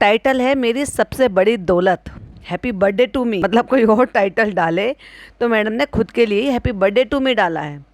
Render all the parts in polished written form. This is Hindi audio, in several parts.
टाइटल है मेरी सबसे बड़ी दौलत, हैप्पी बर्थडे टू मी। मतलब कोई और टाइटल डाले तो मैडम ने खुद के लिए हैप्पी बर्थडे टू मी डाला है।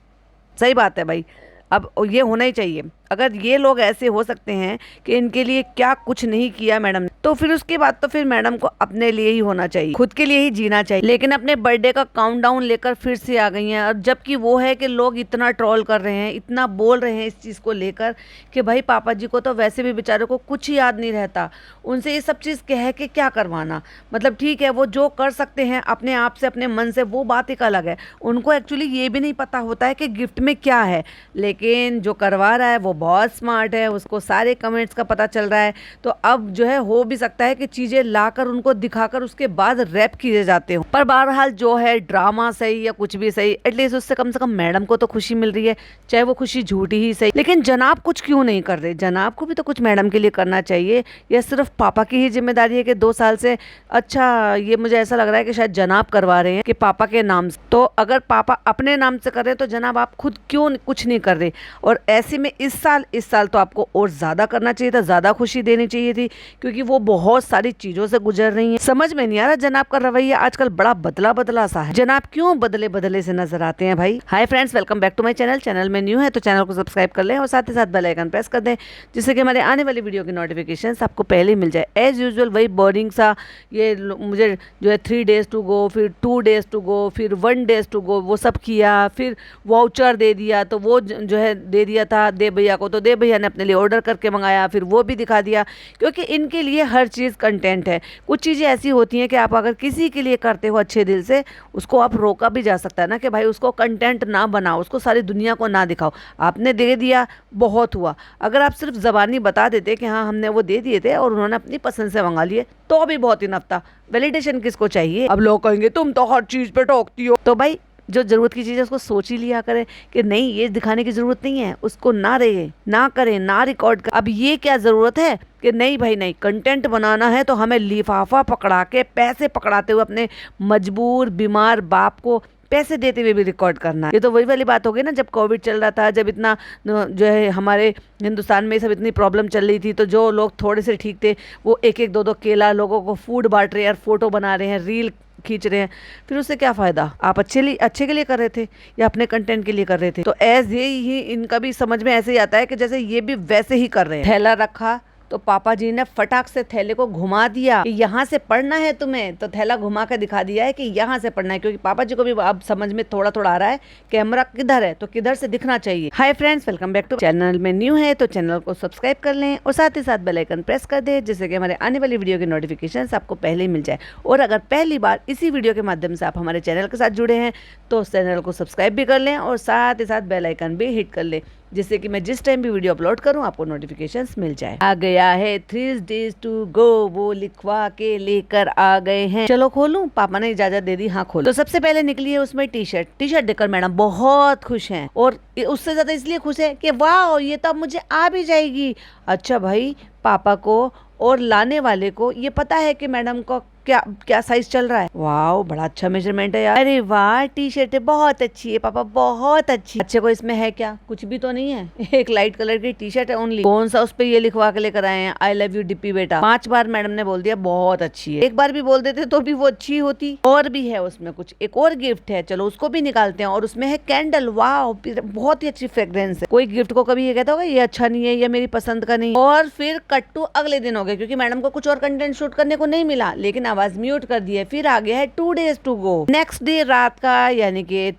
सही बात है भाई, अब ये होना ही चाहिए। अगर ये लोग ऐसे हो सकते हैं कि इनके लिए क्या कुछ नहीं किया मैडम ने, तो फिर उसके बाद तो फिर मैडम को अपने लिए ही होना चाहिए, खुद के लिए ही जीना चाहिए। लेकिन अपने बर्थडे का काउंटडाउन लेकर फिर से आ गई हैं। और जबकि वो है कि लोग इतना ट्रोल कर रहे हैं, इतना बोल रहे हैं इस चीज़ को लेकर कि भाई पापा जी को तो वैसे भी बेचारे को कुछ ही याद नहीं रहता, उनसे ये सब चीज़ कह के क्या करवाना। मतलब ठीक है, वो जो कर सकते हैं अपने आप से, अपने मन से, वो बात एक अलग है। उनको एक्चुअली ये भी नहीं पता होता है कि गिफ्ट में क्या है, लेकिन जो करवा रहा है वो बहुत स्मार्ट है, उसको सारे कमेंट्स का पता चल रहा है। तो अब जो है हो भी सकता है कि चीज़ें लाकर उनको दिखाकर उसके बाद रैप किए जाते हो। पर बहरहाल जो है ड्रामा सही या कुछ भी सही, एटलीस्ट उससे कम से कम मैडम को तो खुशी मिल रही है, चाहे वो खुशी झूठी ही सही। लेकिन जनाब कुछ क्यों नहीं कर रहे? जनाब को भी तो कुछ मैडम के लिए करना चाहिए। या सिर्फ पापा की ही जिम्मेदारी है कि 2 साल से, अच्छा ये मुझे ऐसा लग रहा है कि शायद जनाब करवा रहे हैं कि पापा के नाम से। तो अगर पापा अपने नाम से कर रहे हैं तो जनाब आप खुद क्यों कुछ नहीं कर रहे? और ऐसे में इस साल तो आपको और ज़्यादा करना चाहिए था, ज़्यादा खुशी देनी चाहिए थी, क्योंकि वो बहुत सारी चीज़ों से गुजर रही हैं। समझ में नहीं आ रहा जनाब का रवैया आजकल बड़ा बदला बदला सा है। जनाब क्यों बदले बदले से नजर आते हैं भाई। Hi friends, welcome back to my channel. Channel में न्यू है तो चैनल को सब्सक्राइब कर लें और साथ ही साथ बेल आइकन प्रेस कर दें, जिससे कि हमारे आने वाली वीडियो की नोटिफिकेशन आपको पहले ही मिल जाए। एज यूजुअल वही बोरिंग सा, ये मुझे जो है 3 days टू गो, फिर 2 days टू गो, फिर 1 days टू गो, वो सब किया। फिर वाउचर दे दिया तो वो जो है दे दिया था देव भैया को, तो देव भैया ने अपने लिए ऑर्डर करके मंगाया, फिर वो भी दिखा दिया। क्योंकि इनके लिए हर चीज़ कंटेंट है। कुछ चीज़ें ऐसी होती हैं कि आप अगर किसी के लिए करते हो अच्छे दिल से, उसको आप रोका भी जा सकता है ना कि भाई उसको कंटेंट ना बनाओ, उसको सारी दुनिया को ना दिखाओ। आपने दे दिया, बहुत हुआ। अगर आप सिर्फ ज़बानी बता देते कि हाँ हमने वो दे दिए थे और उन्होंने अपनी पसंद से मंगा लिए, तो भी बहुत इनफ था। वैलिडेशन किसको चाहिए? अब लोग कहेंगे तुम तो हर चीज़ पे टोकती हो। तो भाई जो ज़रूरत की चीज़ है उसको सोच ही लिया करें कि नहीं ये दिखाने की ज़रूरत नहीं है, उसको ना रहे, ना करें, ना रिकॉर्ड कर। अब ये क्या ज़रूरत है कि नहीं भाई नहीं, कंटेंट बनाना है तो हमें लिफाफा पकड़ा के, पैसे पकड़ाते हुए अपने मजबूर बीमार बाप को पैसे देते हुए भी रिकॉर्ड करना है। ये तो वही वाली बात हो गई ना, जब कोविड चल रहा था, जब इतना जो है हमारे हिंदुस्तान में सब इतनी प्रॉब्लम चल रही थी, तो जो लोग थोड़े से ठीक थे वो 1-1 2-2 केला लोगों को फूड बांट रहे हैं, फोटो बना रहे हैं, रील खींच रहे हैं। फिर उससे क्या फ़ायदा? आप अच्छे के लिए कर रहे थे या अपने कंटेंट के लिए कर रहे थे? तो एज ये ही इनका भी समझ में ऐसे ही आता है कि जैसे ये भी वैसे ही कर रहे हैं। थैला रखा तो पापा जी ने फटाक से थैले को घुमा दिया कि यहाँ से पढ़ना है तुम्हें, तो थैला घुमा कर दिखा दिया है कि यहाँ से पढ़ना है। क्योंकि पापा जी को भी अब समझ में थोड़ा थोड़ा आ रहा है कैमरा किधर है, तो किधर से दिखना चाहिए। Hi friends, welcome back to channel. में न्यू है तो चैनल को सब्सक्राइब कर लें और साथ ही साथ बेल आइकन प्रेस कर दें, जिससे कि हमारे आने वाली वीडियो की नोटिफिकेशन आपको पहले ही मिल जाए। और अगर पहली बार इसी वीडियो के माध्यम से आप हमारे चैनल के साथ जुड़े हैं तो चैनल को सब्सक्राइब भी कर लें और साथ ही साथ बेल आइकन भी हिट कर लें, जिससे कि मैं जिस टाइम भी वीडियो अपलोड करूं आपको नोटिफिकेशंस मिल जाए। आ गया है 3 days टू गो, वो लिखवा के लेकर आ गए हैं। चलो खोलूं? पापा ने इजाजत दे दी, हाँ खोलो। तो सबसे पहले निकली है उसमें टी शर्ट देखकर मैडम बहुत खुश हैं, और उससे ज्यादा इसलिए खुश है कि वाह ये तो अब मुझे आ भी जाएगी। अच्छा भाई, पापा को और लाने वाले को ये पता है कि मैडम को क्या क्या साइज चल रहा है। वाह बड़ा अच्छा मेजरमेंट है यार। अरे वाह, टी शर्ट बहुत अच्छी है पापा, बहुत अच्छी। अच्छे को इसमें है क्या? कुछ भी तो नहीं है, एक लाइट कलर की टी शर्ट है ओनली। कौन सा उस पे ये लिखवा के लेकर आए हैं, आई लव यू डिप्पी बेटा। 5 बार मैडम ने बोल दिया बहुत अच्छी है। एक बार भी बोल देते तो भी वो अच्छी होती। और भी है उसमें कुछ, एक और गिफ्ट है, चलो उसको भी निकालते हैं। और उसमें है कैंडल, वाह बहुत ही अच्छी फ्रेग्रेंस है। कोई गिफ्ट को कभी ये कहता होगा ये अच्छा नहीं है, ये मेरी पसंद का नहीं। और फिर कट्टू अगले दिन हो गए, क्योंकि मैडम को कुछ और कंटेंट शूट करने को नहीं मिला, लेकिन आवाज म्यूट कर दी है। फिर आ गया है 2 days to go, next day रात का, यानी कि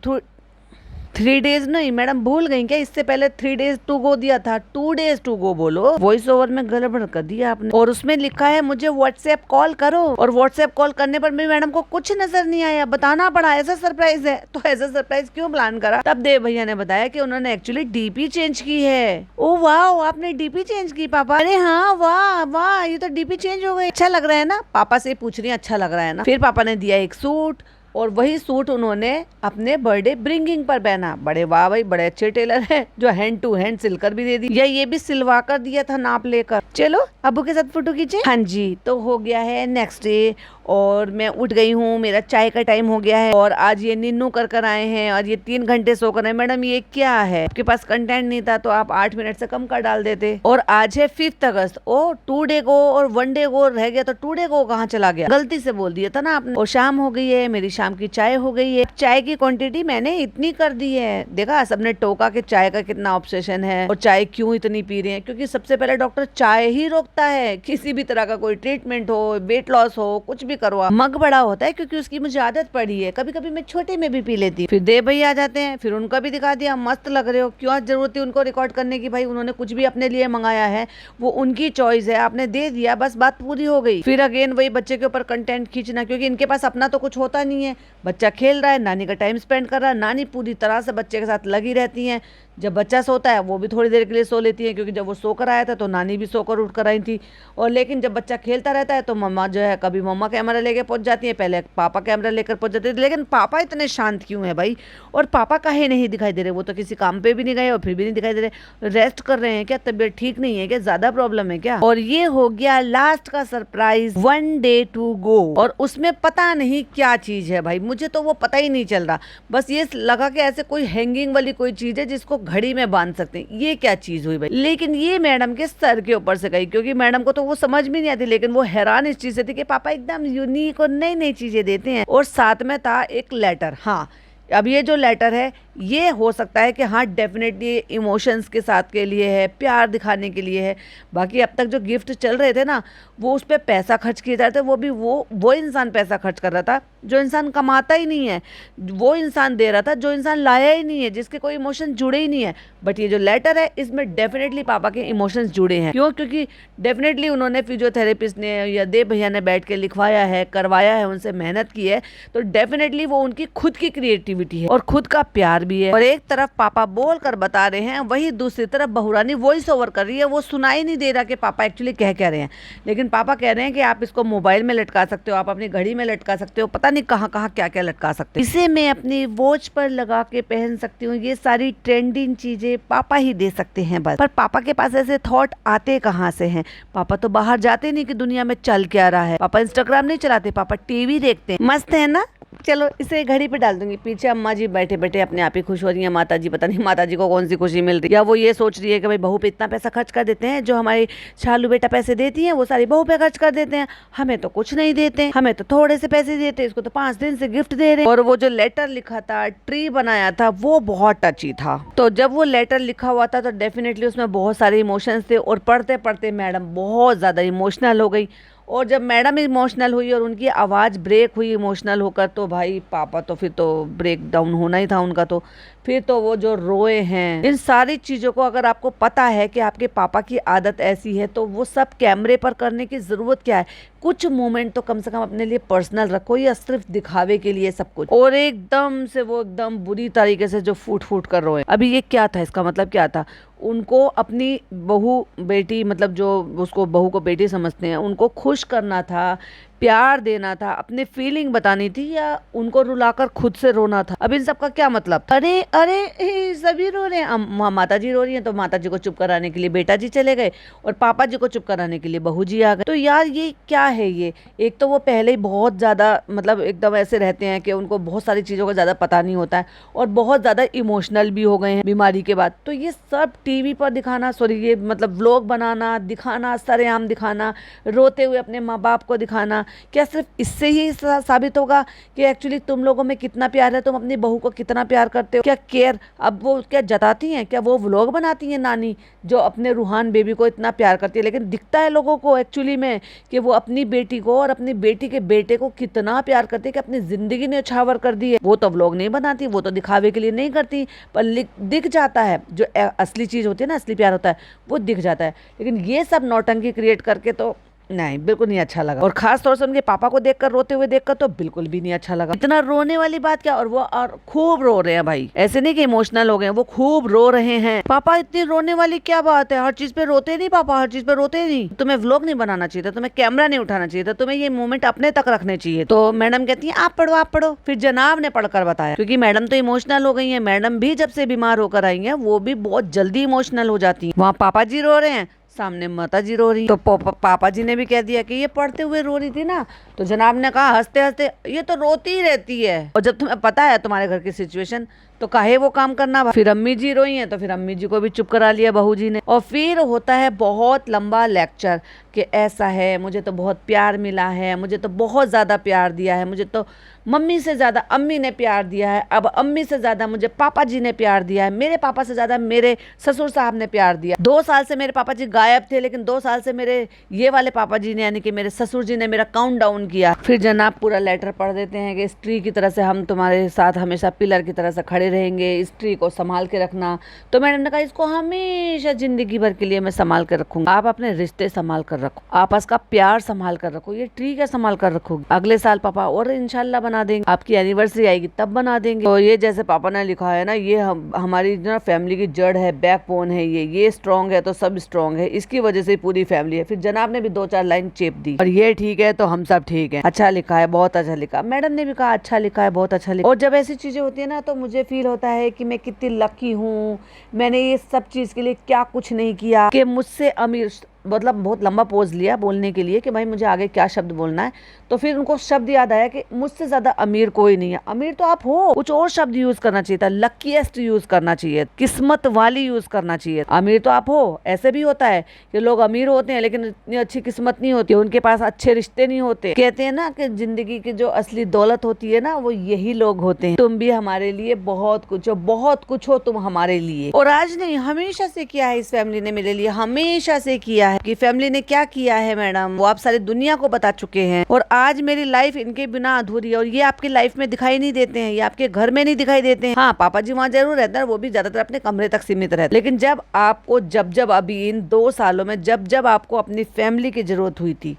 3 days नहीं, मैडम भूल गई क्या? इससे पहले 3 days टू गो दिया था, 2 days टू गो बोलो। वॉइस ओवर में गड़बड़ कर दिया आपने। और उसमें लिखा है मुझे व्हाट्सएप कॉल करो, और व्हाट्सएप कॉल करने पर भी मैडम को कुछ नजर नहीं आया, बताना पड़ा ऐसा सरप्राइज है। तो ऐसा सरप्राइज क्यों प्लान करा? तब देव भैया ने बताया कि उन्होंने एक्चुअली डीपी चेंज की है। ओ वाह, आपने डीपी चेंज की पापा? अरे हाँ, वाह वाह, ये तो डीपी चेंज हो गई, अच्छा लग रहा है ना? पापा से पूछ रही है अच्छा लग रहा है ना? फिर पापा ने दिया एक सूट, और वही सूट उन्होंने अपने बर्थडे ब्रिंगिंग पर पहना। बड़े वाह भाई, बड़े अच्छे टेलर हैं जो हैंड टू हैंड सिलकर भी दे दी, या ये भी सिलवा कर दिया था नाप लेकर। चलो अब्बू के साथ फोटो खींचे। हाँ जी, तो हो गया है नेक्स्ट डे, और मैं उठ गई हूँ, मेरा चाय का टाइम हो गया है और आज ये निन्नू कर कर आए हैं और ये 3 घंटे सो कर आए। मैडम ये क्या है, आपके पास कंटेंट नहीं था तो आप 8 मिनट से कम का डाल देते। और आज है 5 अगस्त, ओ 2 डे गो और 1 डे गो रह गया तो 2 डे गो कहाँ चला गया, गलती से बोल दिया था ना आपने। और शाम हो गई है, मेरी शाम की चाय हो गई है। चाय की क्वांटिटी मैंने इतनी कर दी है, देखा सबने टोका कि चाय का कितना ऑब्सेशन है और चाय क्यों इतनी पी रहे हैं, क्योंकि सबसे पहले डॉक्टर चाय ही रोकता है। किसी भी तरह का कोई ट्रीटमेंट हो, वेट लॉस हो, कुछ भी करवा, मग बड़ा होता है क्योंकि उसकी मुझे आदत पड़ी है। कभी कभी मैं छोटे में भी पी लेती हूँ। फिर देव भैया आ जाते हैं, फिर उनका भी दिखा दिया, मस्त लग रहे हो, क्यों जरूरत है उनको रिकॉर्ड करने की, भाई उन्होंने कुछ भी अपने लिए मंगाया है, वो उनकी चॉइस है, आपने दे दिया, बस बात पूरी हो गई। फिर अगेन वही बच्चे के ऊपर कंटेंट खींचना, क्योंकि इनके पास अपना तो कुछ होता नहीं है। बच्चा खेल रहा है, नानी का टाइम स्पेंड कर रहा है, नानी पूरी तरह से बच्चे के साथ लगी रहती है। जब बच्चा सोता है वो भी थोड़ी देर के लिए सो लेती है, क्योंकि जब वो सोकर आया था तो नानी भी सोकर उठ कर आई थी। और लेकिन जब बच्चा खेलता रहता है तो मम्मा जो है, कभी मम्मा कैमरा लेके पहुंच जाती है, पहले पापा कैमरा लेकर पहुंच जाते हैं। लेकिन पापा इतने शांत क्यों है भाई, और पापा काहे नहीं दिखाई दे रहे, वो तो किसी काम पे भी नहीं गए और फिर भी नहीं दिखाई दे रहे, रेस्ट कर रहे हैं क्या, तबीयत ठीक नहीं है क्या, ज्यादा प्रॉब्लम है क्या। और ये हो गया लास्ट का सरप्राइज, 1 डे टू गो, और उसमें पता नहीं क्या चीज है भाई, मुझे तो वो पता ही नहीं चल रहा। बस ये लगा कि ऐसे कोई हैंगिंग वाली कोई चीज है जिसको घड़ी में बांध सकते हैं, ये क्या चीज हुई भाई। लेकिन ये मैडम के सर के ऊपर से गई, क्योंकि मैडम को तो वो समझ में नहीं आती, लेकिन वो हैरान इस चीज से थी कि पापा एकदम यूनिक और नई नई चीजें देते हैं। और साथ में था एक लेटर। हाँ, अब ये जो लेटर है ये हो सकता है कि हाँ डेफिनेटली इमोशंस के साथ के लिए है, प्यार दिखाने के लिए है। बाकी अब तक जो गिफ्ट चल रहे थे ना, वो उस पर पैसा खर्च किए जा रहे थे, वो भी वो इंसान पैसा खर्च कर रहा था जो इंसान कमाता ही नहीं है, वो इंसान दे रहा था जो इंसान लाया ही नहीं है, जिसके कोई इमोशन जुड़े ही नहीं है। बट ये जो लेटर है इसमें डेफिनेटली पापा के इमोशंस जुड़े हैं। क्यों? क्योंकि डेफिनेटली उन्होंने फिजियोथेरेपिस्ट ने या देव भैया ने बैठ के लिखवाया है, करवाया है, उनसे मेहनत की है, तो डेफिनेटली वो उनकी खुद की क्रिएटिविटी है और खुद का प्यार भी है। और एक तरफ पापा बोल कर बता रहे हैं, वही दूसरी तरफ बहुरानी वॉइस ओवर कर रही है, वो सुनाई नहीं दे रहा कि पापा एक्चुअली कह रहे हैं। लेकिन पापा कह रहे हैं कि आप इसको मोबाइल में लटका सकते हो, आप अपनी घड़ी में लटका सकते हो, पता नहीं कहाँ कहाँ क्या क्या लटका सकते हो, इसे मैं अपनी वॉच पर लगा के पहन सकती हूँ। ये सारी ट्रेंडिंग चीजें पापा ही दे सकते हैं बस। पर पापा के पास ऐसे थॉट आते कहाँ से हैं? पापा तो बाहर जाते नहीं कि दुनिया में चल क्या रहा है, पापा इंस्टाग्राम नहीं चलाते, पापा टीवी देखते हैं। मस्त है ना। चलो इसे घड़ी पे डाल दूंगी। पीछे अम्मा जी बैठे बैठे अपने आप ही खुश हो रही है। माता जी पता नहीं माता जी को कौन सी खुशी मिल रही है, या वो ये सोच रही है कि भाई बहू पे इतना पैसा खर्च कर देते हैं, जो हमारी शालू बेटा पैसे देती है वो सारी बहू पे खर्च कर देते हैं, हमें तो कुछ नहीं देते, हमें तो थोड़े से पैसे देते हैं, इसको तो 5 दिन से गिफ्ट दे रहे हैं। और वो जो लेटर लिखा था, ट्री बनाया था, वो बहुत टची था। तो जब वो लेटर लिखा हुआ था तो डेफिनेटली उसमें बहुत सारे इमोशंस थे, और पढ़ते पढ़ते मैडम बहुत ज्यादा इमोशनल हो गई। और जब मैडम इमोशनल हुई और उनकी आवाज़ ब्रेक हुई इमोशनल होकर, तो भाई पापा तो फिर तो ब्रेक डाउन होना ही था उनका। तो फिर तो वो जो रोए हैं, इन सारी चीज़ों को अगर आपको पता है कि आपके पापा की आदत ऐसी है, तो वो सब कैमरे पर करने की ज़रूरत क्या है? कुछ मोमेंट तो कम से कम अपने लिए पर्सनल रखो, या सिर्फ दिखावे के लिए सब कुछ। और एकदम से वो एकदम बुरी तरीके से जो फूट फूट कर रोए, अभी ये क्या था? इसका मतलब क्या था? उनको अपनी बहू बेटी, मतलब जो उसको बहू को बेटी समझते हैं, उनको खुश करना था, प्यार देना था, अपने फीलिंग बतानी थी, या उनको रुलाकर खुद से रोना था? अब इन सब का क्या मतलब? अरे अरे सभी रो रहे हैं, माता जी रो रही हैं तो माता जी को चुप कराने के लिए बेटा जी चले गए, और पापा जी को चुप कराने के लिए बहू जी आ गए। तो यार ये क्या है? ये एक तो वो पहले ही बहुत ज्यादा मतलब एकदम ऐसे रहते हैं कि उनको बहुत सारी चीजों का ज्यादा पता नहीं होता है, और बहुत ज्यादा इमोशनल भी हो गए हैं बीमारी के बाद। तो ये सब टीवी पर दिखाना, सॉरी ये मतलब व्लॉग बनाना, दिखाना, सरेआम दिखाना, रोते हुए अपने माँ बाप को दिखाना, क्या सिर्फ इससे ही साबित होगा कि एक्चुअली तुम लोगों में कितना प्यार है, तुम अपनी बहू को कितना प्यार करते हो? क्या केयर अब वो क्या जताती हैं? क्या वो व्लॉग बनाती हैं नानी जो अपने रूहान बेबी को इतना प्यार करती है? लेकिन दिखता है लोगों को एक्चुअली में कि वो अपनी बेटी को और अपनी बेटी के बेटे को कितना प्यार करती है, कि अपनी जिंदगी ने उछावर कर दी है। वो तो व्लॉग नहीं बनाती, वो तो दिखावे के लिए नहीं करती, पर दिख जाता है जो असली चीज होती है ना, असली प्यार होता है, वो दिख जाता है। लेकिन ये सब नौटंकी क्रिएट करके तो नहीं, बिल्कुल नहीं अच्छा लगा। और खास तौर से उनके पापा को देखकर, रोते हुए देखकर तो बिल्कुल भी नहीं अच्छा लगा। इतना रोने वाली बात क्या, और वो और खूब रो रहे हैं भाई, ऐसे नहीं कि इमोशनल हो गए, वो खूब रो रहे हैं। पापा इतनी रोने वाली क्या बात है? हर चीज पे रोते नहीं पापा, हर चीज पे रोते नहीं। तुम्हें व्लॉग नहीं बनाना चाहिए था, तुम्हें कैमरा नहीं उठाना चाहिए था, तुम्हें ये मोमेंट अपने तक रखने चाहिए। तो मैडम कहती है आप पढ़ो आप पढ़ो। फिर जनाब ने पढ़कर बताया, क्योंकि मैडम तो इमोशनल हो गई है। मैडम भी जब से बीमार होकर आई है वो भी बहुत जल्दी इमोशनल हो जाती है। वहाँ पापा जी रो रहे हैं, सामने माता जी रो रही। तो पापा जी ने भी कह दिया कि ये पढ़ते हुए रो रही थी ना। तो जनाब ने कहा हंसते हंसते, ये तो रोती ही रहती है, और जब तुम्हें पता है तुम्हारे घर की सिचुएशन तो काहे वो काम करना। फिर अम्मी जी रोई हैं तो फिर अम्मी जी को भी चुप करा लिया बहू जी ने। और फिर होता है बहुत लंबा लेक्चर कि ऐसा है, मुझे तो बहुत प्यार मिला है, मुझे तो बहुत ज़्यादा प्यार दिया है, मुझे तो मम्मी से ज़्यादा अम्मी ने प्यार दिया है, अब अम्मी से ज़्यादा मुझे पापा जी ने प्यार दिया है, मेरे पापा से ज़्यादा मेरे ससुर साहब ने प्यार दिया। 2 साल से मेरे पापा जी गायब थे, लेकिन 2 साल से मेरे ये वाले पापा जी ने यानी कि मेरे ससुर जी ने मेरा काउंट डाउन किया। फिर जनाब पूरा लेटर पढ़ देते हैं कि स्त्री की तरह से हम तुम्हारे साथ हमेशा पिलर की तरह से खड़े रहेंगे, स्त्री को संभाल के रखना। तो मैडम ने कहा इसको हमेशा जिंदगी भर के लिए मैं संभाल कर रखूंगा। आप अपने रिश्ते संभाल कर रखो, आपस का प्यार संभाल कर रखो, ये ट्री क्या संभाल कर रखोगी। अगले साल पापा और इंशाल्लाह बना देंगे, आपकी एनिवर्सरी आएगी तब बना देंगे। तो ये जैसे पापा ने लिखा है ना, ये हमारी ना फैमिली की जड़ है, बैकबोन है, ये स्ट्रॉन्ग है तो सब स्ट्रॉन्ग है, इसकी वजह से पूरी फैमिली है। फिर जनाब ने भी 2-4 लाइन चेप दी, और ये ठीक है तो हम सब ठीक है, अच्छा लिखा है, बहुत अच्छा लिखा। मैडम ने भी कहा अच्छा लिखा है, बहुत अच्छा लिखा। और जब ऐसी चीजें होती है ना तो मुझे फील होता है कि मैं कितनी लकी हूँ, मैंने ये सब चीज के लिए क्या कुछ नहीं किया कि मुझसे अमीर, मतलब बहुत लंबा पोज लिया बोलने के लिए कि भाई मुझे आगे क्या शब्द बोलना है। तो फिर उनको शब्द याद आया कि मुझसे ज्यादा अमीर कोई नहीं है। अमीर तो आप हो, कुछ और शब्द यूज करना चाहिए था, लकीएस्ट यूज करना चाहिए, किस्मत वाली यूज करना चाहिए। अमीर तो आप हो। ऐसे भी होता है कि लोग अमीर होते हैं लेकिन इतनी अच्छी किस्मत नहीं होती, उनके पास अच्छे रिश्ते नहीं होते। कहते हैं ना कि जिंदगी की जो असली दौलत होती है ना, वो यही लोग होते हैं। तुम भी हमारे लिए बहुत कुछ हो, बहुत कुछ हो तुम हमारे लिए। और आज नहीं, हमेशा से किया है इस फैमिली ने मेरे लिए, हमेशा से किया है। कि फैमिली ने क्या किया है मैडम, वो आप सारी दुनिया को बता चुके हैं। और आज मेरी लाइफ इनके बिना अधूरी है। और ये आपकी लाइफ में दिखाई नहीं देते हैं, ये आपके घर में नहीं दिखाई देते हैं। हाँ, पापा जी वहाँ जरूर रहते हैं, वो भी ज्यादातर अपने कमरे तक सीमित रहते हैं। लेकिन जब आपको जब अभी इन 2 सालों में जब आपको अपनी फैमिली की जरूरत हुई थी,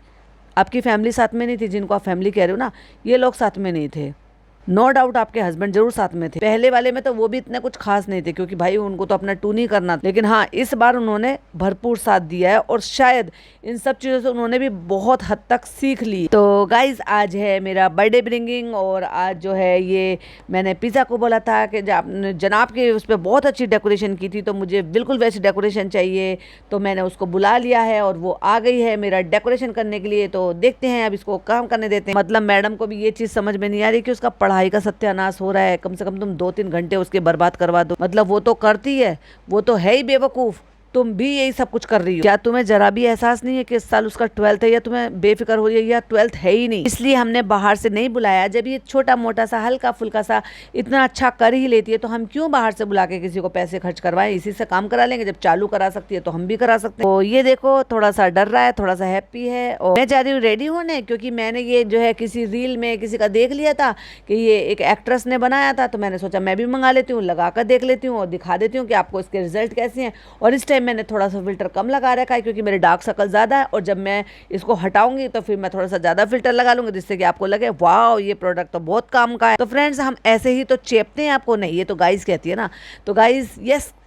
आपकी फैमिली साथ में नहीं थी, जिनको आप फैमिली कह रहे हो ना, ये लोग साथ में नहीं थे। नो डाउट आपके हस्बैंड जरूर साथ में थे। पहले वाले में तो वो भी इतने कुछ खास नहीं थे, क्योंकि भाई उनको तो अपना टून ही करना था। लेकिन हाँ, इस बार उन्होंने भरपूर साथ दिया है, और शायद इन सब चीज़ों से उन्होंने भी बहुत हद तक सीख ली। तो गाइज, आज है मेरा बर्थडे ब्रिंगिंग, और आज जो है ये मैंने पिज़्ज़ा को बोला था कि जनाब के उस पर बहुत अच्छी डेकोरेशन की थी, तो मुझे बिल्कुल वैसी डेकोरेशन चाहिए। तो मैंने उसको बुला लिया है और वो आ गई है मेरा डेकोरेशन करने के लिए। तो देखते हैं, अब इसको काम करने देते हैं। मतलब मैडम को भी ये चीज़ समझ में नहीं आ रही कि उसका पढ़ाई का सत्यानाश हो रहा है, कम से कम तुम 2-3 घंटे उसके बर्बाद करवा दो। मतलब वो तो करती है, वो तो है ही बेवकूफ, तुम भी यही सब कुछ कर रही हो। क्या तुम्हें जरा भी एहसास नहीं है कि इस साल उसका 12th है, या तुम्हें बेफिक्र हो रही है, या 12th है ही नहीं। इसलिए हमने बाहर से नहीं बुलाया। जब ये छोटा मोटा सा हल्का फुल्का सा इतना अच्छा कर ही लेती है, तो हम क्यों बाहर से बुला के किसी को पैसे खर्च करवाएं। इसी से काम करा लेंगे, जब चालू करा सकती है तो हम भी करा सकते हैं। तो ये देखो, थोड़ा सा डर रहा है, थोड़ा सा हैप्पी है। और मैं जा रही हूँ रेडी होने, क्योंकि मैंने ये जो है किसी रील में किसी का देख लिया था कि ये एक एक्ट्रेस ने बनाया था, तो मैंने सोचा मैं भी मंगा लेती हूँ, लगा कर देख लेती हूँ और दिखा देती हूँ कि आपको इसके रिजल्ट कैसे हैं। और इस टाइम मैंने थोड़ा सा फिल्टर कम लगा रखा है, क्योंकि मेरे डार्क सर्कल ज़्यादा है, और जब मैं इसको हटाऊंगी तो फिर मैं थोड़ा सा ज़्यादा फिल्टर लगा लूंगी, जिससे कि आपको लगे वाह, ये प्रोडक्ट तो बहुत काम का है। तो फ्रेंड्स, हम ऐसे ही तो चेपते हैं आपको, नहीं ये तो गाइज कहती है ना, तो गाइज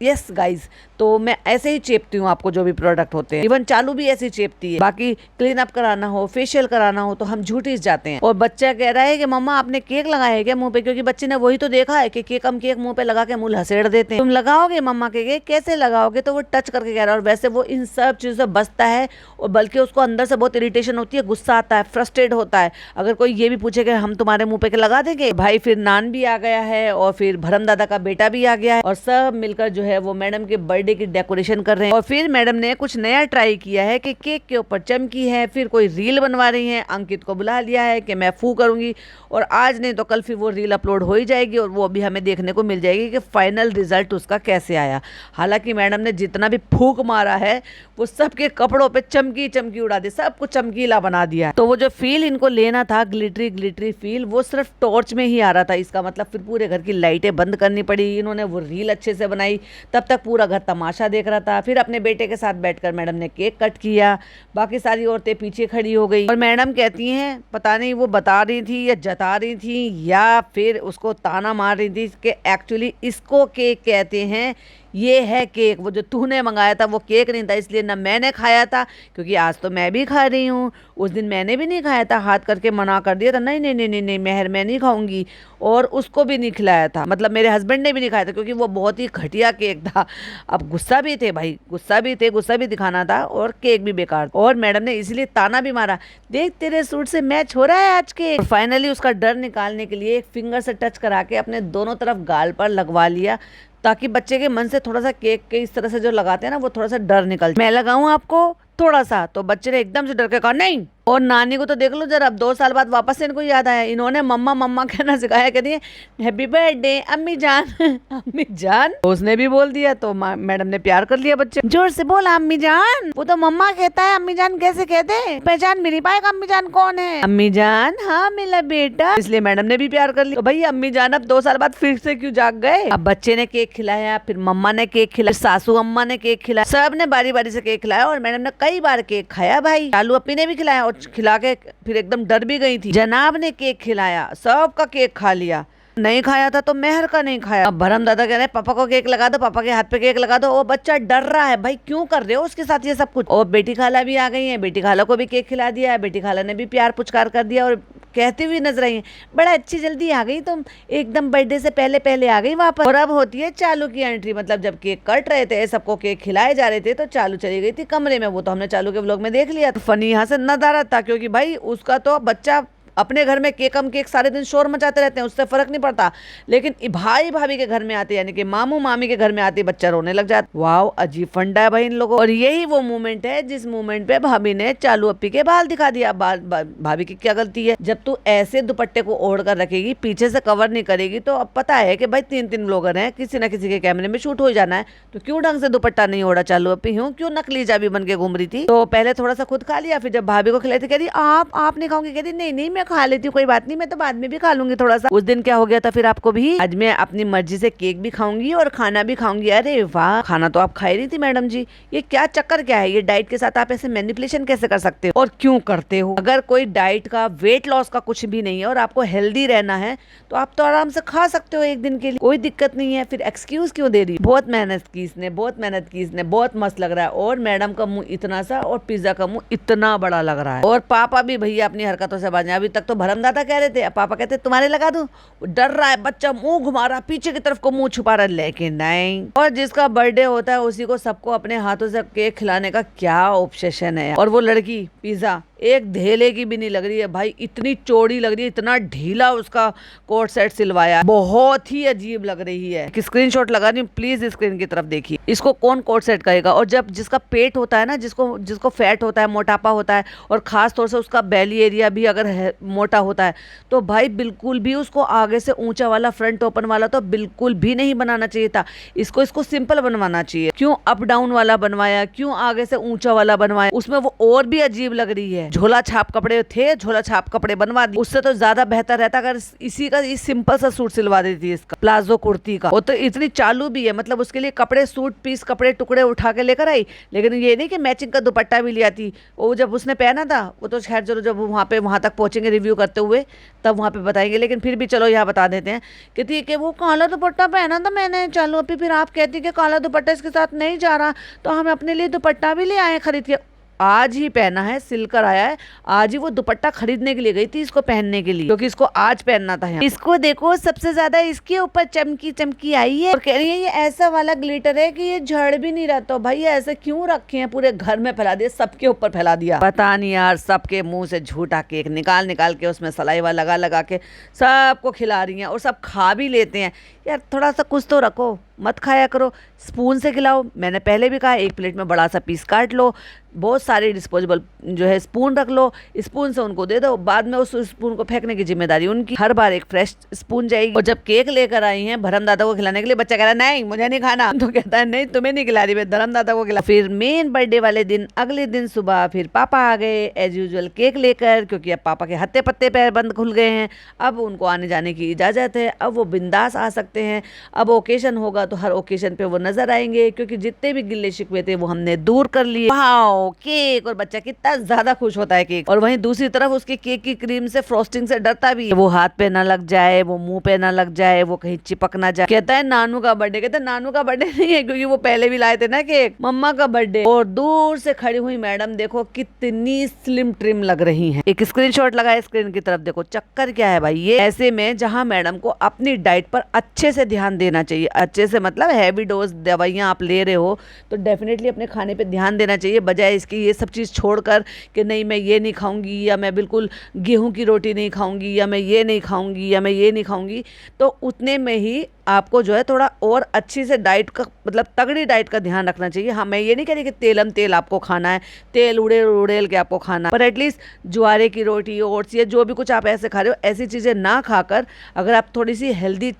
यस गाइज, तो मैं ऐसे ही चेपती हूँ आपको जो भी प्रोडक्ट होते हैं। इवन चालू भी ऐसे ही चेपती है। बाकी क्लीन अप कराना हो, फेशियल कराना हो, तो हम झूठ ही जाते हैं। और बच्चा कह रहा है कि मम्मा आपने केक लगाया है क्या मुंह पे, क्योंकि बच्चे ने वही तो देखा है कि केक हम केक मुंह पे लगा के मुंह हसेड़ देते हैं। तुम लगाओगे मम्मा के केक, कैसे लगाओगे, तो वो टच करके कह रहा है। और वैसे वो इन सब चीज़ों से बचता है, और बल्कि उसको अंदर से बहुत इरिटेशन होती है, गुस्सा आता है, फ्रस्ट्रेट होता है। अगर कोई ये भी पूछे कि हम तुम्हारे मुंह पे के लगा देंगे, भाई फिर नान भी आ गया है, और फिर भरम दादा का बेटा भी आ गया है, और सब मिलकर जो है वो मैडम के बर्थडे की डेकोरेशन कर रहे हैं। और फिर मैडम ने कुछ नया ट्राई किया है कि केक के ऊपर चमकी है, फिर कोई रील बनवा रही है। अंकित को बुला लिया है कि मैं फू करूंगी, और आज नहीं तो कल फिर वो रील अपलोड हो ही जाएगी, और वो भी हमें देखने को मिल जाएगी कि फाइनल रिजल्ट उसका कैसे आया। हालांकि मैडम ने जितना भी फूक मारा है वो सबके कपड़ों पे चमकी चमकी उड़ा दी, सब कुछ चमकीला बना दिया। तो वो जो फील इनको लेना था, ग्लिटरी फील, वो सिर्फ टॉर्च में ही आ रहा था। इसका मतलब फिर पूरे घर की लाइटें बंद करनी पड़ी। इन्होंने वो रील अच्छे से बनाई, तब तक पूरा घर तमाशा देख रहा था। फिर अपने बेटे के साथ बैठकर मैडम ने केक कट किया, बाकी सारी औरतें पीछे खड़ी हो गई। और मैडम कहती हैं, पता नहीं वो बता रही थी या जता रही थी या फिर उसको ताना मार रही थी कि एक्चुअली इसको केक कहते हैं, ये है केक, वो जो तूने मंगाया था वो केक नहीं था, इसलिए ना मैंने खाया था, क्योंकि आज तो मैं भी खा रही हूँ, उस दिन मैंने भी नहीं खाया था, हाथ करके मना कर दिया था, नहीं नहीं नहीं नहीं नहीं मेहर मैं नहीं खाऊंगी, और उसको भी नहीं खिलाया था, मतलब मेरे हस्बैंड ने भी नहीं खाया था, क्योंकि वो बहुत ही घटिया केक था। अब गुस्सा भी थे भाई, गुस्सा भी थे, गुस्सा भी दिखाना था, और केक भी बेकार था। और मैडम ने इसीलिए ताना भी मारा, देख तेरे सूट से मैच हो रहा है आज के। और फाइनली उसका डर निकालने के लिए एक फिंगर से टच करा के अपने दोनों तरफ गाल पर लगवा लिया, ताकि बच्चे के मन से थोड़ा सा केक के इस तरह से जो लगाते हैं ना, वो थोड़ा सा डर निकल जाए। मैं लगाऊं आपको थोड़ा सा, तो बच्चे ने एकदम से डर के कहा नहीं। और नानी को तो देख लो जरा, अब 2 साल बाद वापस से इनको याद आया, इन्होंने मम्मा मम्मा कहना सिखाया, कहती है हैप्पी बर्थडे अम्मी जान अम्मी जान, तो उसने भी बोल दिया, तो मैडम ने प्यार कर लिया बच्चे, जोर से बोला अम्मी जान, वो तो मम्मा कहता है अम्मी जान कैसे कहते, पहचान भी नहीं पाएगा अम्मी जान कौन है, अम्मी जान हाँ मिला बेटा, इसलिए मैडम ने भी प्यार कर लिया। तो भाई अम्मी जान अब 2 साल बाद फिर से क्यों जाग गए। अब बच्चे ने केक खिलाया, फिर मम्मा ने केक खिलाया, सासू अम्मा ने केक खिलाया, सब ने बारी बारी से केक खिलाया, और मैडम ने कई बार केक खाया भाई, चालू अपी ने भी खिलाया, और खिला के फिर एकदम डर भी गई थी। जनाब ने केक खिलाया, सबका केक खा लिया, नहीं खाया था तो मेहर का नहीं खाया। अब भरम दादा कह रहे हैं पापा को केक लगा दो, पापा के हाथ पे केक लगा दो। वो बच्चा डर रहा है, भाई क्यों कर रहे हो उसके साथ ये सब कुछ। और बेटी खाला भी आ गई है, बेटी खाला को भी केक खिला दिया है, बेटी खाला ने भी प्यार पुचकार कर दिया, और कहती हुई नजर आई है बड़ा अच्छी जल्दी आ गई तुम, एकदम बर्थडे से पहले पहले आ गई वापस। और अब होती है चालू की एंट्री, मतलब जब केक कट रहे थे, सबको केक खिलाए जा रहे थे, तो चालू चली गई थी कमरे में, वो तो हमने चालू के व्लॉग में देख लिया। तो फनी यहाँ से नजारा था, क्योंकि भाई उसका तो बच्चा अपने घर में केकम केक सारे दिन शोर मचाते रहते हैं, उससे फर्क नहीं पड़ता, लेकिन भाई भाभी के घर में आते, यानी कि मामू मामी के घर में आते बच्चा रोने लग जाता। वाह अजीब फंडा है भाई इन लोगों। और यही वो मोमेंट है जिस मोमेंट पे भाभी ने चालू अप्पी के बाल दिखा दिया। भाभी की क्या गलती है, जब तू ऐसे दुपट्टे को ओढ़ कर रखेगी, पीछे से कवर नहीं करेगी, तो अब पता है कि भाई 3 ब्लॉगर हैं, किसी ना किसी के कैमरे में शूट हो जाना है, तो क्यों ढंग से दुपट्टा नहीं ओढ़ा चालू अप्पी, क्यों नकली जाबी बन के घूम रही थी। तो पहले थोड़ा सा खुद खा लिया, फिर जब भाभी को खिलाई थी कह रही आप नहीं खाऊंगी, कह रही नहीं नहीं मैं खा लेती हूँ कोई बात नहीं, मैं तो बाद में भी खा लूंगी थोड़ा सा। उस दिन क्या हो गया था फिर आपको भी, आज मैं अपनी मर्जी से केक भी खाऊंगी और खाना भी खाऊंगी। अरे वाह, खाना तो आप खा ही रही थी मैडम जी, ये क्या चक्कर क्या है, ये डाइट के साथ आप ऐसे मैनिपुलेशन कैसे कर सकते हो और क्यों करते हो। अगर कोई डाइट का वेट लॉस का कुछ भी नहीं है और आपको हेल्दी रहना है, तो आप तो आराम से खा सकते हो एक दिन के लिए, कोई दिक्कत नहीं है। फिर एक्सक्यूज क्यों दे रही। बहुत मेहनत की इसने, बहुत मेहनत की इसने, बहुत मस्त लग रहा है। और मैडम का मुंह इतना सा और पिज्जा का मुंह इतना बड़ा लग रहा है। और पापा भी भैया अपनी हरकतों से बाज, अभी तक तो भरमदादा कह रहे थे, पापा कहते तुम्हारे लगा दूं, डर रहा है बच्चा, मुंह घुमा रहा, पीछे की तरफ को मुंह छुपा रहा, लेकिन नहीं। और जिसका बर्थडे होता है उसी को सबको अपने हाथों से केक खिलाने का क्या ऑब्सेशन है। और वो लड़की पिज्जा एक धेले की भी नहीं लग रही है भाई, इतनी चौड़ी लग रही है, इतना ढीला उसका कोट सेट सिलवाया, बहुत ही अजीब लग रही है। स्क्रीनशॉट लगा रही हूँ, प्लीज स्क्रीन की तरफ देखिए। इसको कौन कोट सेट करेगा। और जब जिसका पेट होता है ना, जिसको फैट होता है, मोटापा होता है, और खास तौर से उसका बेली एरिया भी अगर मोटा होता है, तो भाई बिल्कुल भी उसको आगे से ऊंचा वाला फ्रंट ओपन वाला तो बिल्कुल भी नहीं बनाना चाहिए था। इसको सिंपल बनवाना चाहिए। क्यों अप डाउन वाला बनवाया, क्यों आगे से ऊंचा वाला बनवाया, उसमें वो और भी अजीब लग रही है। झोला छाप कपड़े थे, झोला छाप कपड़े बनवा दी, उससे तो ज्यादा बेहतर रहता अगर इस सिंपल सा सूट सिलवा देती, इसका प्लाजो कुर्ती का। वो तो इतनी चालू भी है, मतलब उसके लिए कपड़े, सूट पीस कपड़े टुकड़े उठा के लेकर आई, लेकिन ये नहीं कि मैचिंग का दुपट्टा भी लिया थी। वो जब उसने पहना था, वो तो खैर चलो जब वहां तक पहुंचेंगे रिव्यू करते हुए तब वहां पे बताएंगे, लेकिन फिर भी चलो यहाँ बता देते हैं कि थी कि वो काला दुपट्टा पहना था मैंने चालू अभी, फिर आप कहती कि काला दुपट्टा इसके साथ नहीं जा रहा, तो हम अपने लिए दुपट्टा भी ले आए खरीद के। आज ही पहना है, सिलकर आया है, आज ही वो दुपट्टा खरीदने के लिए गई थी इसको पहनने के लिए, क्योंकि इसको आज पहनना था। इसको देखो सबसे ज्यादा इसके ऊपर चमकी चमकी आई है, और कह रही है ये ऐसा वाला ग्लिटर है कि ये झड़ भी नहीं रहा। तो भाई ऐसे क्यों रखे हैं, पूरे घर में फैला दिया, सबके ऊपर फैला दिया। पता नहीं यार, सबके मुंह से झूठा केक निकाल निकाल के उसमें सलाइवा लगा लगा के सबको खिला रही हैं, और सब खा भी लेते हैं। यार थोड़ा सा कुछ तो रखो, मत खाया करो, स्पून से खिलाओ। मैंने पहले भी कहा एक प्लेट में बड़ा सा पीस काट लो, बहुत सारे डिस्पोजेबल जो है स्पून रख लो, स्पून से उनको दे दो, बाद में उस स्पून को फेंकने की जिम्मेदारी उनकी। हर बार एक फ्रेश स्पून जाएगी। और जब केक लेकर आई हैं भरम दादा को खिलाने के लिए, बच्चा कह रहा है नहीं मुझे नहीं खाना, तो कहता है नहीं तुम्हें नहीं खिला रही, मैं धर्म दादा को खिला। फिर मेन बर्थडे वाले दिन, अगले दिन सुबह फिर पापा आ गए एज यूजुअल केक लेकर, क्योंकि अब पापा के हत्ते पत्ते पैर बंद खुल गए हैं, अब उनको आने जाने की इजाजत है, अब वो बिंदास आ सकते हैं। अब ओकेजन होगा तो हर ओकेजन पे वो नजर आएंगे, क्योंकि जितने भी गिल्ले शिकवे थे वो हमने दूर कर लिए। वाओ केक, और बच्चा कितना ज्यादा खुश होता है केक। और वहीं दूसरी तरफ उसके केक की क्रीम से, फ्रोस्टिंग से डरता भी है, वो हाथ पे ना लग जाए, वो मुंह पे ना लग जाए, वो कहीं चिपक ना जाए। कहता है नानू का बर्थडे। कहते नानू का बर्थडे नहीं है, क्योंकि वो पहले भी लाए थे ना केक, मम्मा का बर्थडे। और दूर से खड़ी हुई मैडम देखो कितनी स्लिम ट्रिम लग रही है। एक स्क्रीनशॉट लगाए स्क्रीन की तरफ, देखो चक्कर क्या है भाई। ये ऐसे में जहां मैडम को अपनी डाइट पर अच्छे से ध्यान देना चाहिए, अच्छे से मतलब हैवी डोज दवाइयां आप ले रहे हो तो डेफिनेटली अपने खाने पे ध्यान देना चाहिए, बजाय इसकी ये सब चीज़ छोड़कर कि नहीं मैं ये नहीं खाऊंगी, या मैं बिल्कुल गेहूं की रोटी नहीं खाऊंगी, या मैं ये नहीं खाऊंगी, या मैं ये नहीं खाऊंगी। तो उतने में ही आपको जो है थोड़ा और अच्छी से डाइट का मतलब तगड़ी डाइट का ध्यान रखना चाहिए। हाँ, मैं ये नहीं कह रही कि तेलम तेल आपको खाना है, तेल उड़ेल उड़ेल के आपको खाना है, पर एटलीस्ट ज्वारे की रोटी, ओट्स, या जो भी कुछ आप ऐसे खा रहे हो, ऐसी चीज़ें ना खाकर अगर आप थोड़ी सी हेल्दी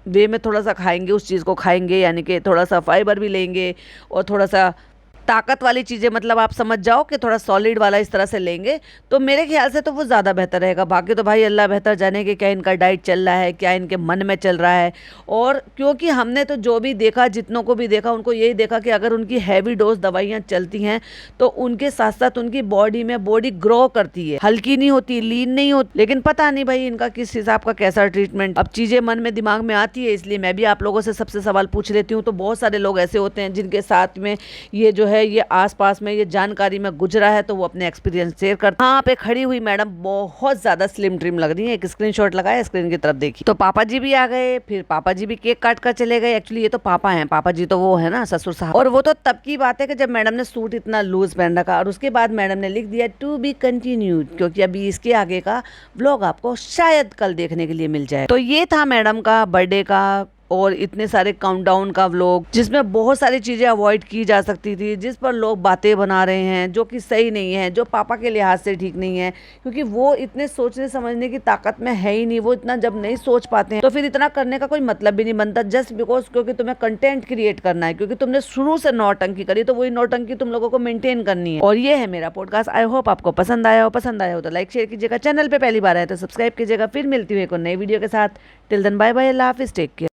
वे में थोड़ा सा खाएंगे, उस चीज़ को खाएंगे, यानी कि थोड़ा सा फाइबर भी लेंगे और थोड़ा सा ताकत वाली चीज़ें, मतलब आप समझ जाओ कि थोड़ा सॉलिड वाला इस तरह से लेंगे, तो मेरे ख्याल से तो वो ज़्यादा बेहतर रहेगा। बाकी तो भाई अल्लाह बेहतर जाने कि क्या इनका डाइट चल रहा है, क्या इनके मन में चल रहा है। और क्योंकि हमने तो जो भी देखा, जितनों को भी देखा, उनको यही देखा कि अगर उनकी हैवी डोज दवाइयाँ चलती हैं तो उनके साथ साथ उनकी बॉडी में बॉडी ग्रो करती है, हल्की नहीं होती, लीन नहीं होती। लेकिन पता नहीं भाई इनका किस हिसाब का कैसा ट्रीटमेंट, अब चीज़ें मन में दिमाग में आती है, इसलिए मैं भी आप लोगों से सबसे सवाल पूछ लेती हूँ। तो बहुत सारे लोग ऐसे होते हैं जिनके साथ में ये जो है ये आसपास में ये जानकारी में गुजरा है, तो वो अपने एक्सपीरियंस शेयर करते हैं। यहाँ पे खड़ी हुई मैडम बहुत ज्यादा स्लिम ट्रिम लग रही है। एक स्क्रीनशॉट लगाया स्क्रीन की तरफ, देखिए। तो पापा जी भी आ गए, फिर पापा जी भी केक काट कर चले गए। एक्चुअली ये तो पापा हैं, पापा जी तो वो है ना ससुर साहब। और वो तो तब की बात है कि जब मैडम ने सूट इतना लूज पहन रखा, और उसके बाद मैडम ने लिख दिया टू बी कंटिन्यूड, क्योंकि अभी इसके आगे का व्लॉग आपको शायद कल देखने के लिए मिल जाए। तो ये था मैडम का बर्थडे का और इतने सारे काउंटडाउन का व्लॉग, जिसमें बहुत सारी चीज़ें अवॉइड की जा सकती थी, जिस पर लोग बातें बना रहे हैं जो कि सही नहीं है, जो पापा के लिहाज से ठीक नहीं है, क्योंकि वो इतने सोचने समझने की ताकत में है ही नहीं। वो इतना जब नहीं सोच पाते हैं तो फिर इतना करने का कोई मतलब भी नहीं बनता, जस्ट बिकॉज क्योंकि तुम्हें कंटेंट क्रिएट करना है, क्योंकि तुमने शुरू से नौटंकी करी तो वही नौटंकी तुम लोगों को मेंटेन करनी है। और ये है मेरा पॉडकास्ट। आई होप आपको पसंद आया हो तो लाइक शेयर कीजिएगा, चैनल पे पहली बार आए तो सब्सक्राइब कीजिएगा। फिर मिलती हूँ एक और नई वीडियो के साथ। टिल देन बाय बाय, अल्लाह हाफिज़, टेक केयर।